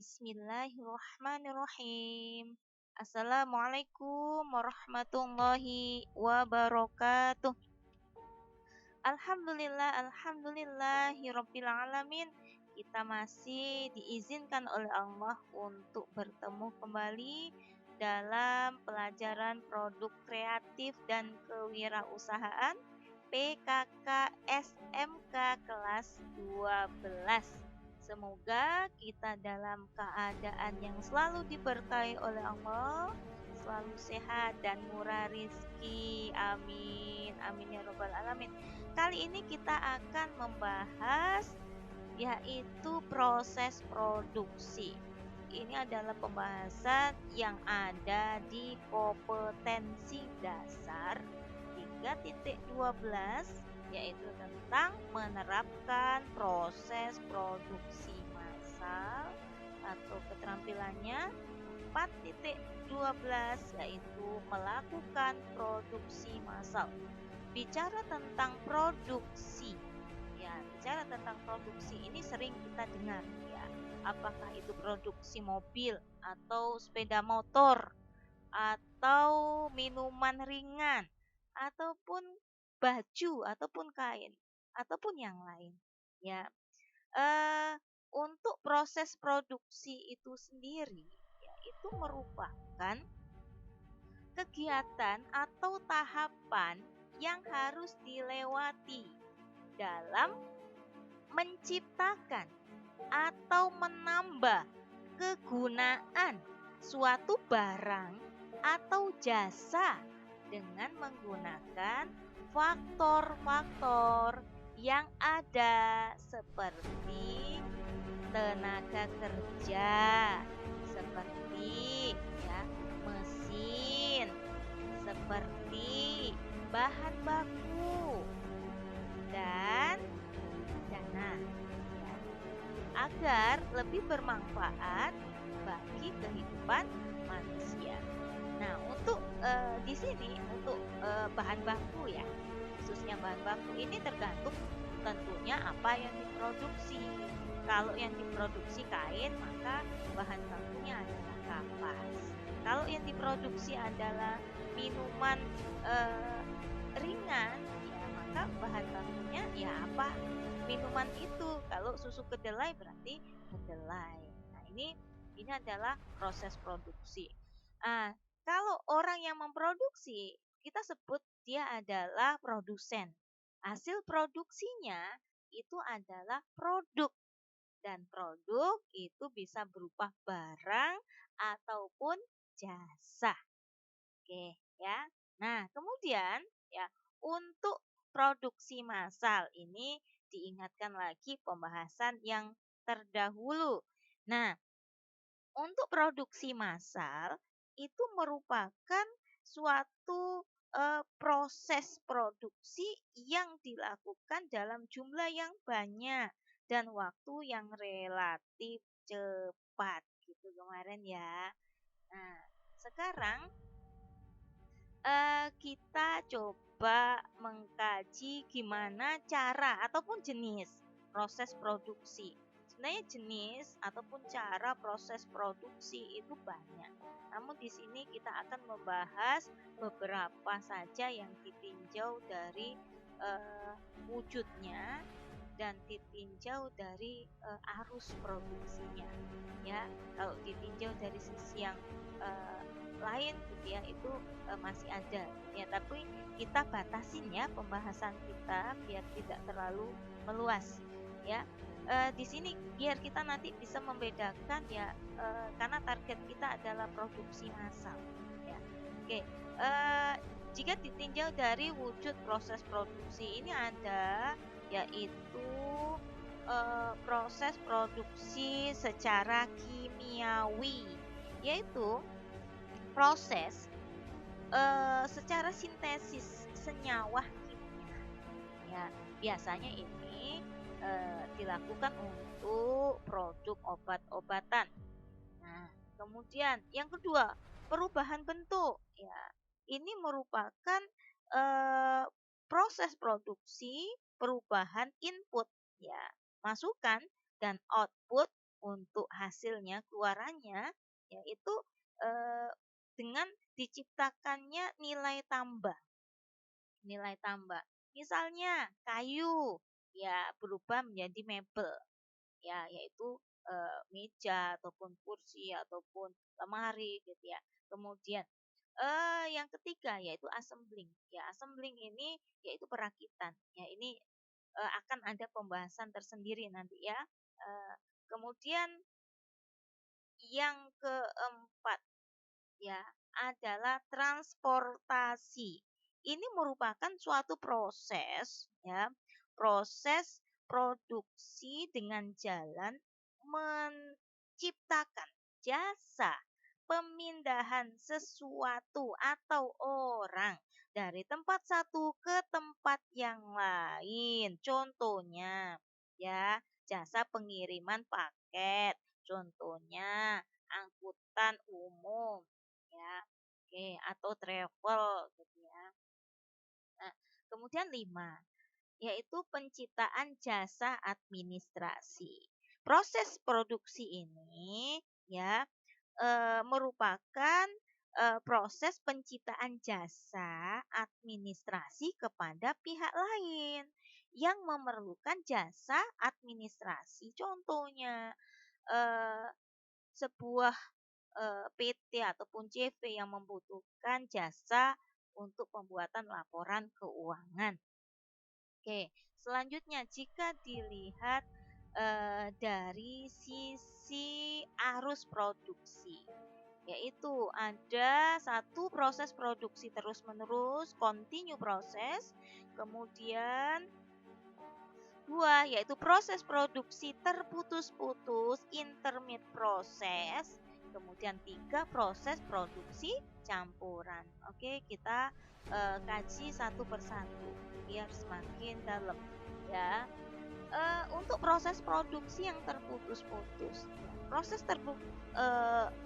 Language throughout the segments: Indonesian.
Bismillahirrahmanirrahim. Assalamualaikum warahmatullahi wabarakatuh. Alhamdulillahirabbil alamin. Kita masih diizinkan oleh Allah untuk bertemu kembali dalam pelajaran produk kreatif dan kewirausahaan PKK SMK kelas 12. Semoga kita dalam keadaan yang selalu diberkahi oleh Allah, selalu sehat dan murah rizki. Amin. Amin ya robbal alamin. Kali ini kita akan membahas yaitu proses produksi. Ini adalah pembahasan yang ada di kompetensi dasar 3.12, yaitu tentang menerapkan proses produksi massal, atau keterampilannya 4.12, yaitu melakukan produksi massal. Bicara tentang produksi, bicara tentang produksi ini sering kita dengar, ya. Apakah itu produksi mobil atau sepeda motor atau minuman ringan ataupun baju ataupun kain ataupun yang lain, ya. Untuk proses produksi itu sendiri, ya, itu merupakan kegiatan atau tahapan yang harus dilewati dalam menciptakan atau menambah kegunaan suatu barang atau jasa dengan menggunakan faktor-faktor yang ada seperti tenaga kerja, seperti ya, mesin, seperti bahan baku dan dana, ya, agar lebih bermanfaat bagi kehidupan manusia. Nah, untuk di sini untuk bahan baku, ya, khususnya bahan baku ini tergantung tentunya apa yang diproduksi. Kalau yang diproduksi kain, maka bahan bakunya adalah kapas. Kalau yang diproduksi adalah minuman ringan, ya, maka bahan bakunya ya apa? Minuman itu. Kalau susu kedelai berarti kedelai. Nah, ini adalah proses produksi. Kalau orang yang memproduksi, kita sebut dia adalah produsen. Hasil produksinya itu adalah produk. Dan produk itu bisa berupa barang ataupun jasa. Oke, ya. Nah, kemudian, ya, untuk produksi massal ini diingatkan lagi pembahasan yang terdahulu. Nah, untuk produksi massal itu merupakan suatu proses produksi yang dilakukan dalam jumlah yang banyak dan waktu yang relatif cepat, gitu kemarin, ya. Nah, sekarang kita coba mengkaji gimana cara ataupun jenis proses produksi. Sebenarnya jenis ataupun cara proses produksi itu banyak. Namun di sini kita akan membahas beberapa saja yang ditinjau dari wujudnya dan ditinjau dari arus produksinya. Ya, kalau ditinjau dari sisi yang lain, gitu ya, itu masih ada, ya, tapi kita batasin ya pembahasan kita biar tidak terlalu meluas, ya. Di sini biar kita nanti bisa membedakan, ya, karena target kita adalah produksi massal, ya. Oke, jika ditinjau dari wujud proses produksi ini ada yaitu proses produksi secara kimiawi, yaitu proses secara sintesis senyawa kimia, ya. Biasanya ini dilakukan untuk produk obat-obatan. Nah, kemudian yang kedua, perubahan bentuk, ya. Ini merupakan proses produksi perubahan input, ya, masukan dan output untuk hasilnya, keluarannya, yaitu dengan diciptakannya nilai tambah. Nilai tambah. Misalnya kayu ya berubah menjadi mebel ya, yaitu meja ataupun kursi ataupun lemari gitu ya. Kemudian yang ketiga yaitu assembling. Ya, assembling ini yaitu perakitan. Ya, ini akan ada pembahasan tersendiri nanti ya. Kemudian yang keempat ya adalah transportasi. Ini merupakan suatu proses ya, proses produksi dengan jalan menciptakan jasa pemindahan sesuatu atau orang dari tempat satu ke tempat yang lain. Contohnya ya, jasa pengiriman paket. Contohnya angkutan umum ya. Oke, atau travel gitu ya. Nah, kemudian 5 yaitu penciptaan jasa administrasi. Proses produksi ini ya merupakan proses penciptaan jasa administrasi kepada pihak lain yang memerlukan jasa administrasi. Contohnya eh, sebuah PT ataupun CV yang membutuhkan jasa untuk pembuatan laporan keuangan. Oke, selanjutnya jika dilihat dari sisi arus produksi, yaitu ada satu proses produksi terus-menerus, continue proses, kemudian dua yaitu proses produksi terputus-putus, intermediate proses, kemudian 3 proses produksi campuran. Oke, kita kaji satu persatu biar semakin dalam ya. Untuk proses produksi yang terputus-putus,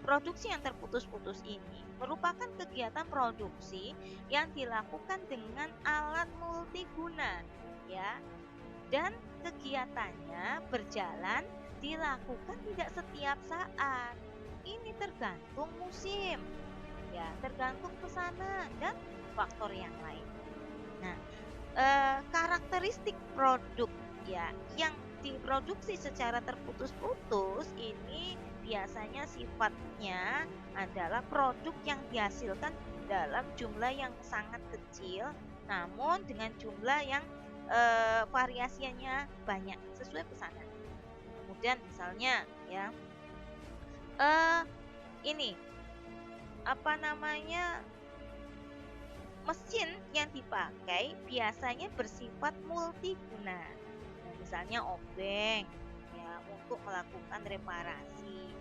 produksi yang terputus-putus ini merupakan kegiatan produksi yang dilakukan dengan alat multiguna ya, dan kegiatannya berjalan dilakukan tidak setiap saat. Ini tergantung musim ya, tergantung pesanan dan faktor yang lain. Nah, karakteristik produk ya yang diproduksi secara terputus-putus ini biasanya sifatnya adalah produk yang dihasilkan dalam jumlah yang sangat kecil namun dengan jumlah yang variasinya banyak sesuai pesanan. Kemudian misalnya ya ini apa namanya, mesin yang dipakai biasanya bersifat multiguna. Nah, misalnya obeng ya untuk melakukan reparasi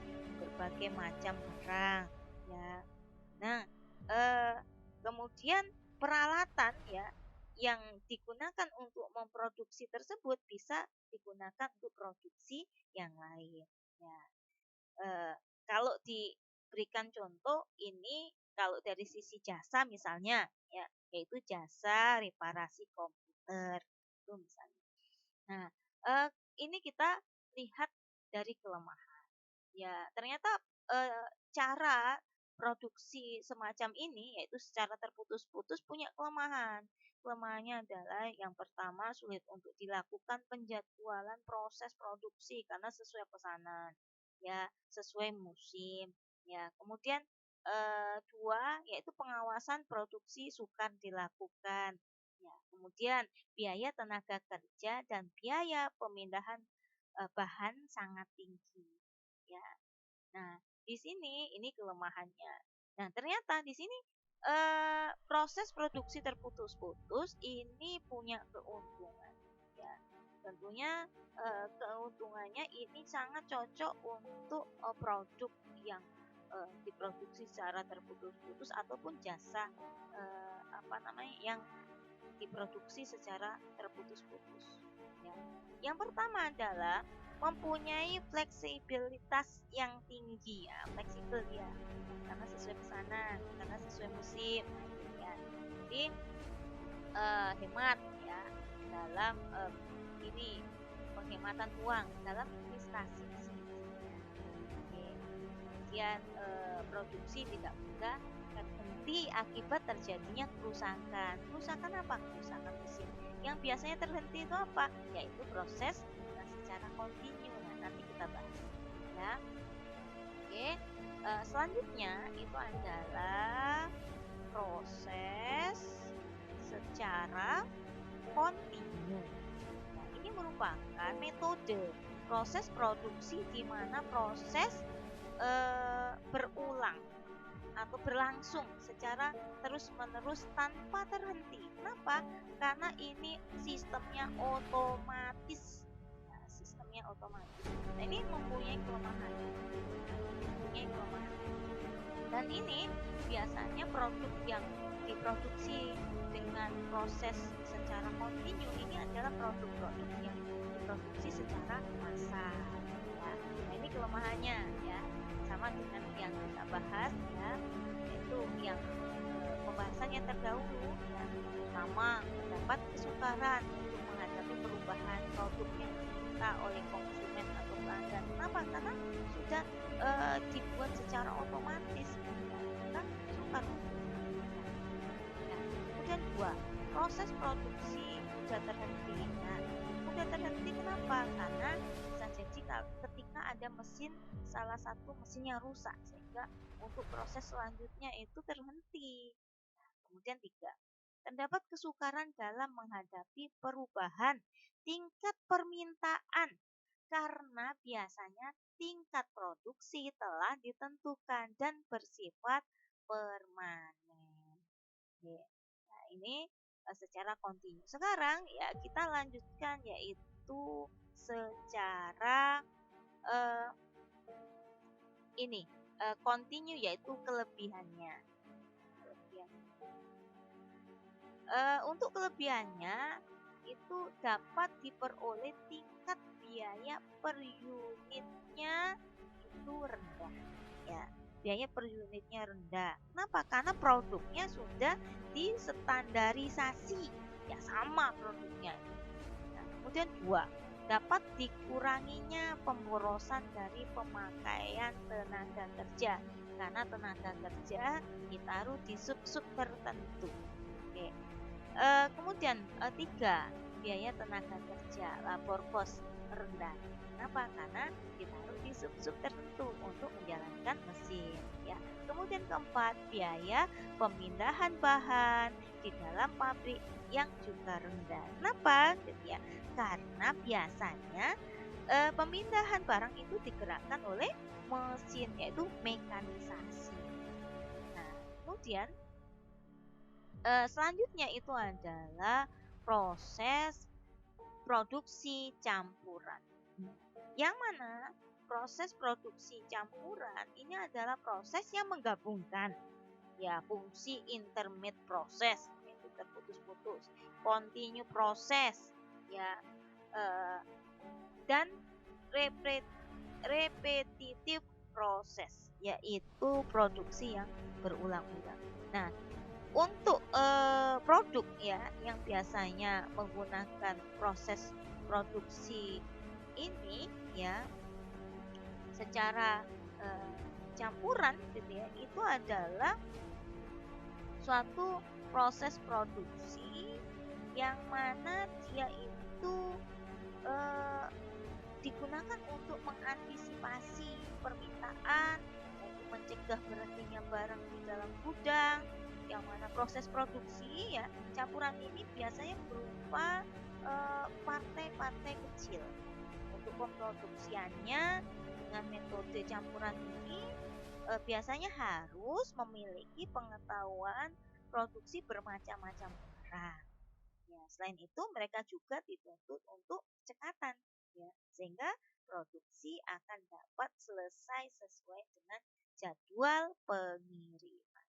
berbagai macam barang ya. Nah, kemudian peralatan ya yang digunakan untuk memproduksi tersebut bisa digunakan untuk produksi yang lain ya. Kalau diberikan contoh ini, kalau dari sisi jasa misalnya ya, yaitu jasa reparasi komputer itu misalnya. Nah, ini kita lihat dari kelemahan. Ya, ternyata cara produksi semacam ini yaitu secara terputus-putus punya kelemahan. Kelemahannya adalah yang pertama sulit untuk dilakukan penjadwalan proses produksi karena sesuai pesanan, ya, sesuai musim, ya. Kemudian dua yaitu pengawasan produksi sukar dilakukan. Ya, kemudian biaya tenaga kerja dan biaya pemindahan bahan sangat tinggi. Ya. Nah, di sini ini kelemahannya. Nah, ternyata di sini proses produksi terputus-putus ini punya keuntungan. Ya, tentunya keuntungannya ini sangat cocok untuk produk yang diproduksi secara terputus-putus ataupun jasa apa namanya yang diproduksi secara terputus-putus. Ya. Yang pertama adalah mempunyai fleksibilitas yang tinggi ya, fleksibel ya, karena sesuai pesanan, karena sesuai musim, ya. Jadi hemat ya dalam ini penghematan uang dalam investasi. rangkaian produksi tidak mudah terhenti akibat terjadinya kerusakan. Kerusakan apa? Kerusakan mesin. Yang biasanya terhenti itu apa? Yaitu proses secara kontinu. Nah, nanti kita bahas ya. Oke. Selanjutnya itu adalah proses secara kontinu. Nah, ini merupakan metode proses produksi di mana proses berulang atau berlangsung secara terus-menerus tanpa terhenti. Kenapa? Karena ini sistemnya otomatis. Nah, sistemnya otomatis. Nah, ini mempunyai kelemahan. Dan ini biasanya produk yang diproduksi dengan proses secara kontinu ini adalah produk-produk yang diproduksi secara massal ya. Nah, ini kelemahannya ya, sama dengan yang kita bahas ya, yaitu yang pembahasan yang terdahulu ya, sama mendapat kesukaran untuk menghadapi perubahan produk yang diminta oleh konsumen atau pelanggan. Kenapa? Karena sudah dibuat secara otomatis kan sukar. Nah, kemudian dua, proses produksi sudah terhenti. Nah, sudah terhenti kenapa? Karena bisa jadi ketika ada mesin, salah satu mesinnya rusak sehingga untuk proses selanjutnya itu terhenti. Nah, kemudian tiga, terdapat kesukaran dalam menghadapi perubahan tingkat permintaan karena biasanya tingkat produksi telah ditentukan dan bersifat permanen. Nah, ini secara kontinu. Sekarang ya kita lanjutkan yaitu secara ini kontinu yaitu kelebihannya. Untuk kelebihannya itu dapat diperoleh tingkat biaya per unitnya itu rendah ya, biaya per unitnya rendah. Kenapa? Karena produknya sudah distandarisasi ya, sama produknya. Nah, kemudian dua, dapat dikuranginya pemborosan dari pemakaian tenaga kerja karena tenaga kerja ditaruh di sub-sub tertentu. Oke. Kemudian tiga, biaya tenaga kerja labor cost rendah. Kenapa? Karena ditaruh di sub-sub tertentu untuk menjalankan mesin ya. Kemudian keempat, biaya pemindahan bahan di dalam pabrik yang juga rendah. Kenapa? Ya, karena biasanya pemindahan barang itu digerakkan oleh mesin yaitu mekanisasi. Nah, kemudian selanjutnya itu adalah proses produksi campuran. Yang mana proses produksi campuran ini adalah proses yang menggabungkan ya fungsi intermediate proses itu terputus-putus, continue proses ya dan repetitif proses yaitu produksi yang berulang-ulang. Nah, untuk produk ya yang biasanya menggunakan proses produksi ini ya secara campuran gitu ya, itu adalah suatu proses produksi yang mana dia itu digunakan untuk mengantisipasi permintaan, untuk mencegah berhentinya barang di dalam gudang. Yang mana proses produksi ya campuran ini biasanya berupa partai-partai kecil. Untuk pemproduksiannya dengan metode campuran ini biasanya harus memiliki pengetahuan produksi bermacam-macam barang. Ya, selain itu mereka juga dituntut untuk cekatan ya, sehingga produksi akan dapat selesai sesuai dengan jadwal pengiriman.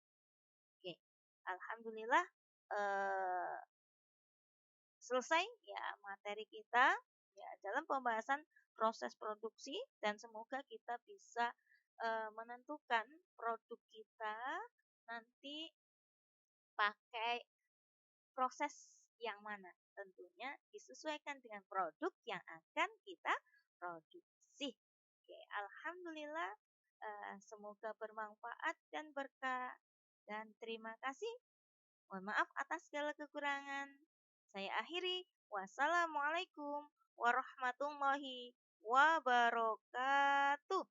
Oke, alhamdulillah selesai ya materi kita ya dalam pembahasan proses produksi, dan semoga kita bisa menentukan produk kita nanti pakai proses yang mana. Tentunya disesuaikan dengan produk yang akan kita produksi. Oke, alhamdulillah Semoga bermanfaat dan berkah. Dan terima kasih. Mohon maaf atas segala kekurangan. Saya akhiri. Wassalamualaikum warahmatullahi wabarakatuh.